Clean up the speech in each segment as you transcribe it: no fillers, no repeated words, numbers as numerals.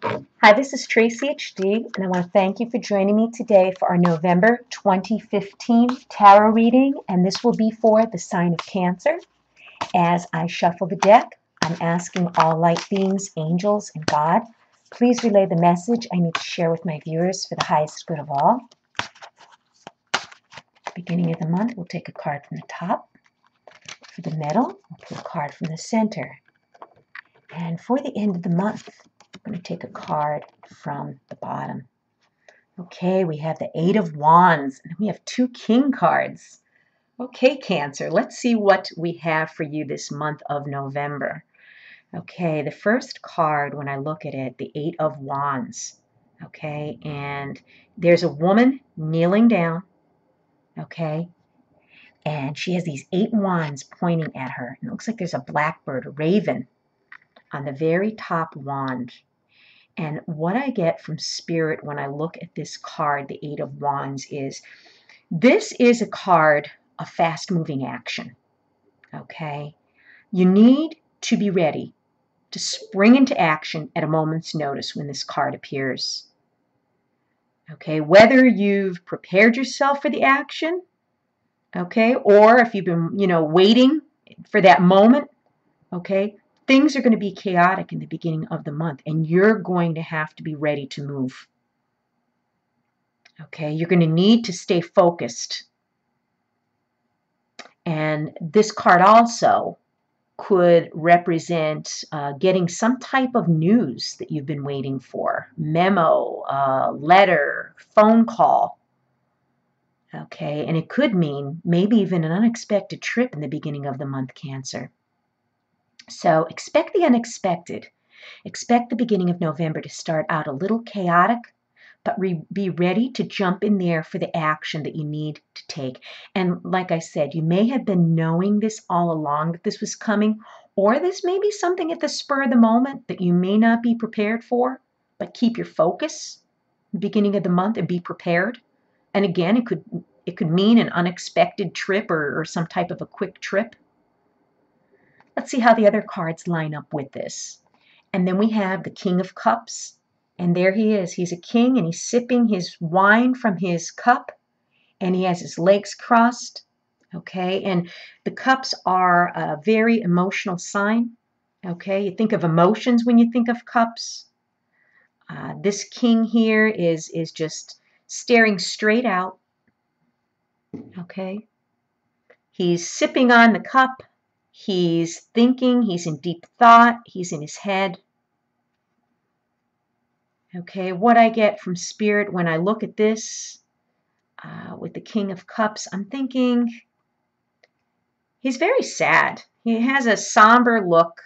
Hi, this is Tracy HD, and I want to thank you for joining me today for our November 2015 tarot reading, and this will be for the sign of Cancer. As I shuffle the deck, I'm asking all light beings, angels, and God, please relay the message I need to share with my viewers for the highest good of all. Beginning of the month, we'll take a card from the top. For the middle, we'll pull a card from the center. And for the end of the month, I'm going to take a card from the bottom. Okay, we have the Eight of Wands, and we have two King cards. Okay, Cancer, let's see what we have for you this month of November. Okay, the first card, when I look at it, the Eight of Wands. Okay, and there's a woman kneeling down. Okay, and she has these 8 wands pointing at her. And it looks like there's a blackbird, a raven, on the very top wand. And what I get from Spirit when I look at this card, the Eight of Wands, is this is a card of fast-moving action, okay? You need to be ready to spring into action at a moment's notice when this card appears, okay? Whether you've prepared yourself for the action, okay, or if you've been, waiting for that moment, okay, things are going to be chaotic in the beginning of the month, and you're going to have to be ready to move. Okay, you're going to need to stay focused. And this card also could represent getting some type of news that you've been waiting for. Memo, letter, phone call. Okay, and it could mean maybe even an unexpected trip in the beginning of the month, Cancer. So expect the unexpected. Expect the beginning of November to start out a little chaotic, but be ready to jump in there for the action that you need to take. And like I said, you may have been knowing this all along that this was coming, or this may be something at the spur of the moment that you may not be prepared for, but keep your focus at the beginning of the month and be prepared. And again, it could mean an unexpected trip or some type of a quick trip. Let's see how the other cards line up with this. And then we have the King of Cups. And there he is. He's a king, and he's sipping his wine from his cup, and he has his legs crossed. Okay, and the cups are a very emotional sign. Okay, you think of emotions when you think of cups. This king here is just staring straight out. Okay, he's sipping on the cup. He's thinking. He's in deep thought. He's in his head. Okay, what I get from Spirit when I look at this with the King of Cups, I'm thinking he's very sad. He has a somber look.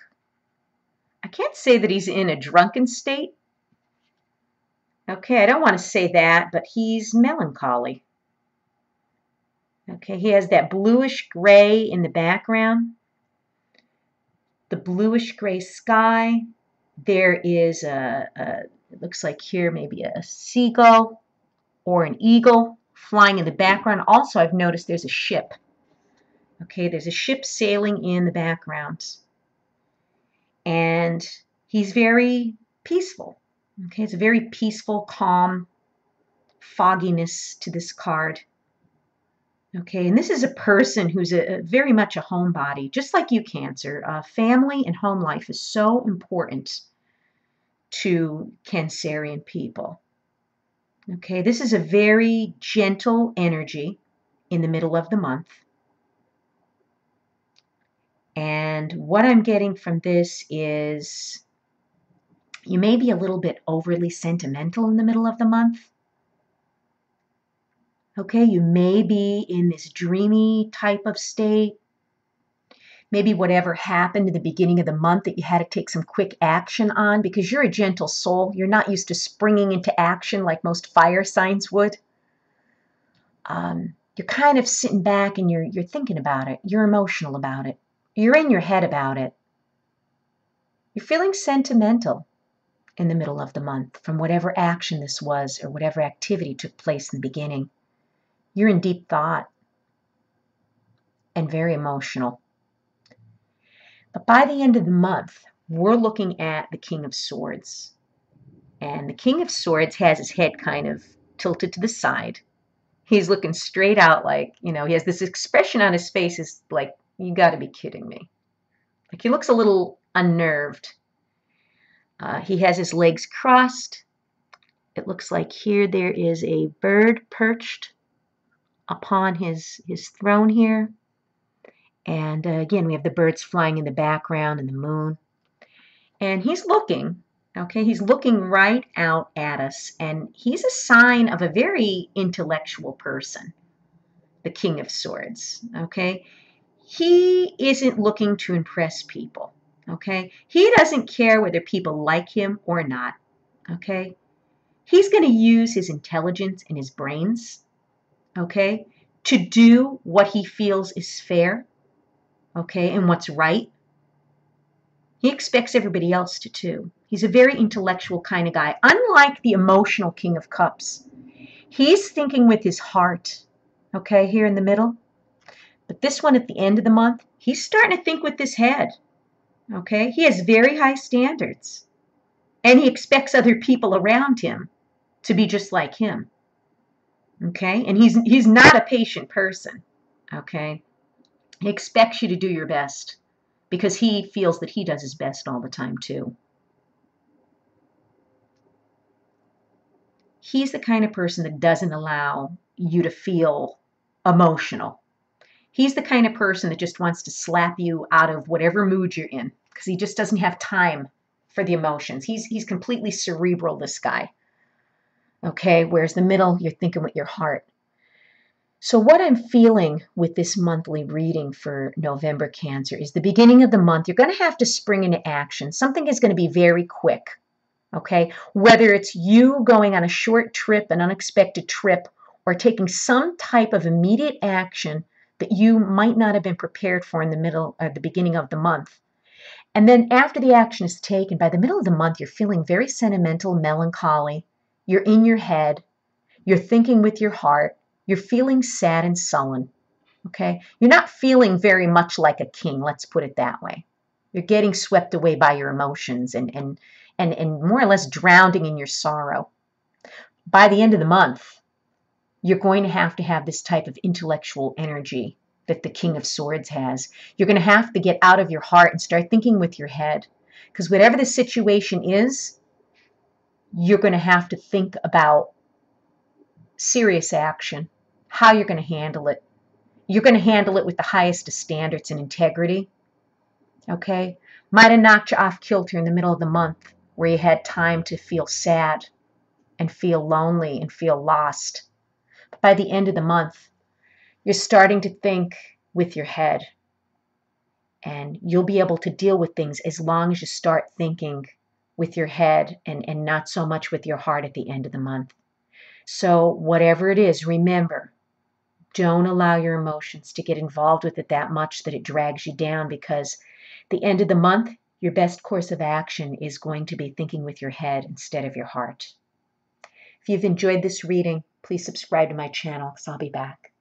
I can't say that he's in a drunken state. Okay, I don't want to say that, but he's melancholy. Okay, he has that bluish gray in the background. The bluish gray sky. There is it looks like here maybe a seagull or an eagle flying in the background. Also, I've noticed there's a ship. Okay, there's a ship sailing in the background. And he's very peaceful. Okay, it's a very peaceful, calm fogginess to this card. Okay, and this is a person who's very much a homebody, just like you, Cancer. Family and home life is so important to Cancerian people. Okay, this is a very gentle energy in the middle of the month. And what I'm getting from this is you may be a little bit overly sentimental in the middle of the month. Okay, you may be in this dreamy type of state. Maybe whatever happened in the beginning of the month that you had to take some quick action on because you're a gentle soul. You're not used to springing into action like most fire signs would. You're kind of sitting back and you're thinking about it. You're emotional about it. You're in your head about it. You're feeling sentimental in the middle of the month from whatever action this was or whatever activity took place in the beginning. You're in deep thought and very emotional. But by the end of the month, we're looking at the King of Swords. And the King of Swords has his head kind of tilted to the side. He's looking straight out like, he has this expression on his face is like, you got to be kidding me. Like he looks a little unnerved. He has his legs crossed. It looks like here there is a bird perched upon his throne here. And again, we have the birds flying in the background and the moon. And he's looking, okay? He's looking right out at us. And he's a sign of a very intellectual person, the King of Swords, okay? He isn't looking to impress people, okay? He doesn't care whether people like him or not, okay? He's going to use his intelligence and his brains, okay, to do what he feels is fair, okay, and what's right. He expects everybody else to too. He's a very intellectual kind of guy. Unlike the emotional King of Cups, he's thinking with his heart, okay, here in the middle. But this one at the end of the month, he's starting to think with his head, okay? He has very high standards, and he expects other people around him to be just like him, okay? And he's not a patient person, okay? He expects you to do your best because he feels that he does his best all the time too. He's the kind of person that doesn't allow you to feel emotional. He's the kind of person that just wants to slap you out of whatever mood you're in because he just doesn't have time for the emotions. He's completely cerebral, this guy. Okay, whereas the middle, you're thinking with your heart. So what I'm feeling with this monthly reading for November Cancer is the beginning of the month, you're going to have to spring into action. Something is going to be very quick, okay? Whether it's you going on a short trip, an unexpected trip, or taking some type of immediate action that you might not have been prepared for in the middle or the beginning of the month. And then after the action is taken, by the middle of the month, you're feeling very sentimental, melancholy. You're in your head. You're thinking with your heart. You're feeling sad and sullen, okay? You're not feeling very much like a king, let's put it that way. You're getting swept away by your emotions and more or less drowning in your sorrow. By the end of the month, you're going to have this type of intellectual energy that the King of Swords has. You're going to have to get out of your heart and start thinking with your head. Because whatever the situation is, you're going to have to think about serious action, how you're going to handle it. You're going to handle it with the highest of standards and integrity. Okay? Might have knocked you off kilter in the middle of the month where you had time to feel sad and feel lonely and feel lost. But by the end of the month, you're starting to think with your head. And you'll be able to deal with things as long as you start thinking with your head and not so much with your heart at the end of the month. So whatever it is, remember, don't allow your emotions to get involved with it that much that it drags you down, because the end of the month, your best course of action is going to be thinking with your head instead of your heart. If you've enjoyed this reading, please subscribe to my channel because I'll be back.